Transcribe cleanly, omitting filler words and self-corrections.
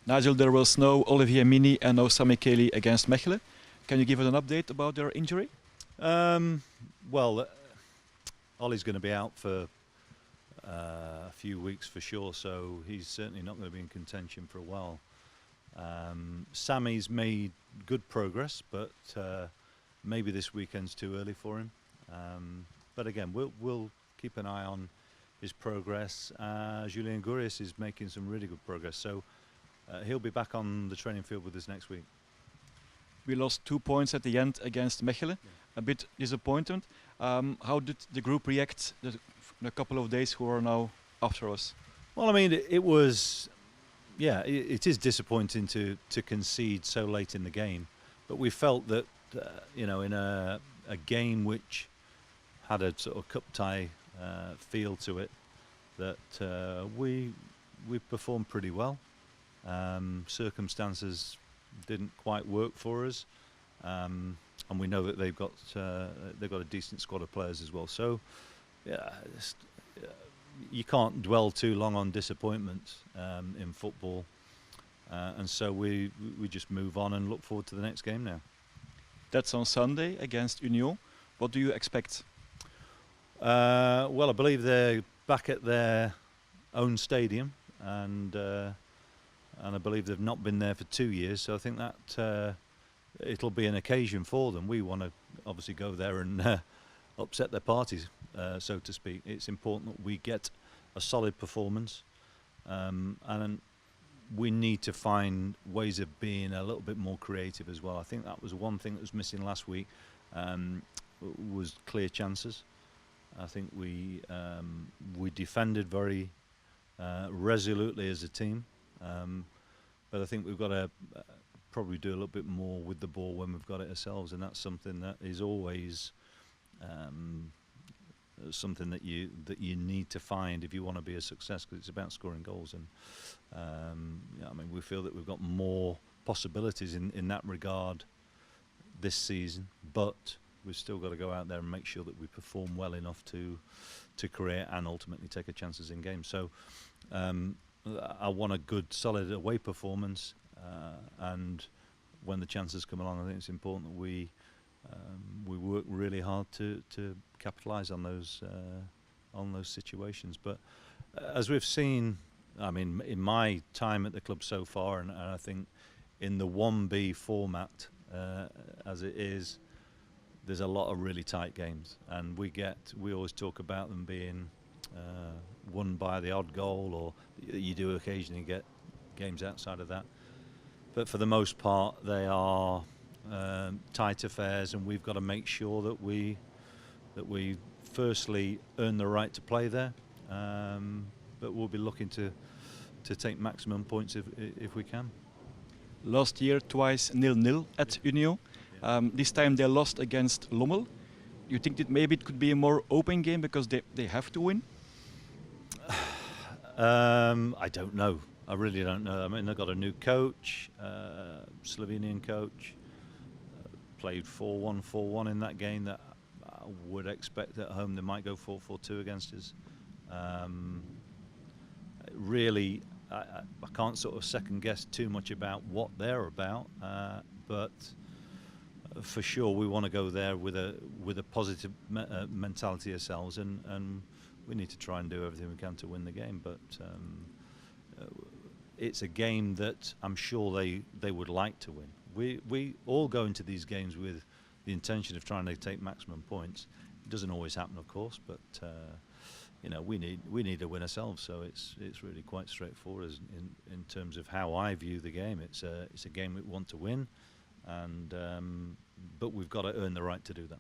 Nigel, there was no Olivier Mini and no Sami Kelly against Mechelen. Can you give us an update about their injury? Well, Ollie's going to be out for a few weeks for sure, so he's certainly not going to be in contention for a while. Sammy's made good progress, but maybe this weekend's too early for him. But again, we'll keep an eye on his progress. Julien Gouris is making some really good progress, so he'll be back on the training field with us next week. We lost 2 points at the end against Mechelen. A bit disappointed. How did the group react the couple of days who are now after us? Well, I mean, it was, yeah, it is disappointing to concede so late in the game, but we felt that you know, in a game which had a sort of cup tie feel to it, that we performed pretty well. Circumstances didn't quite work for us, and we know that they've got a decent squad of players as well. So, yeah, you can't dwell too long on disappointments in football, and so we just move on and look forward to the next game now. That's on Sunday against Union. What do you expect? Well, I believe they're back at their own stadium, and I believe they've not been there for 2 years. So I think that it'll be an occasion for them. We want to obviously go there and upset their parties, so to speak. It's important that we get a solid performance, and we need to find ways of being a little bit more creative as well. I think that was one thing that was missing last week, was clear chances. I think we defended very resolutely as a team, but I think we've got to probably do a little bit more with the ball when we've got it ourselves, and that's something that is always something that you need to find if you want to be a success, because it's about scoring goals. And yeah, I mean, we feel that we've got more possibilities in that regard this season, but we've still got to go out there and make sure that we perform well enough to create and ultimately take our chances in games. So I want a good, solid away performance, and when the chances come along, I think it's important that we work really hard to capitalise on those situations. But as we've seen, I mean, in my time at the club so far, and I think in the 1B format as it is, there's a lot of really tight games, and we always talk about them being won by the odd goal, or you do occasionally get games outside of that. But for the most part, they are tight affairs, and we've got to make sure that we firstly earn the right to play there, but we'll be looking to take maximum points if we can. Last year, twice 0-0 at Union. This time they lost against Lommel. You think that maybe it could be a more open game because they have to win? I don't know. I really don't know. I mean, they've got a new coach, Slovenian coach. Played 4-1, 4-1 in that game. That I would expect at home they might go 4-4-2 against us. Really, I can't sort of second guess too much about what they're about, but for sure we want to go there with a positive mentality ourselves, and we need to try and do everything we can to win the game. But it's a game that I'm sure they would like to win. We all go into these games with the intention of trying to take maximum points. It doesn't always happen, of course, but you know, we need to win ourselves. So it's really quite straightforward in terms of how I view the game. It's a game we want to win, and but we've got to earn the right to do that.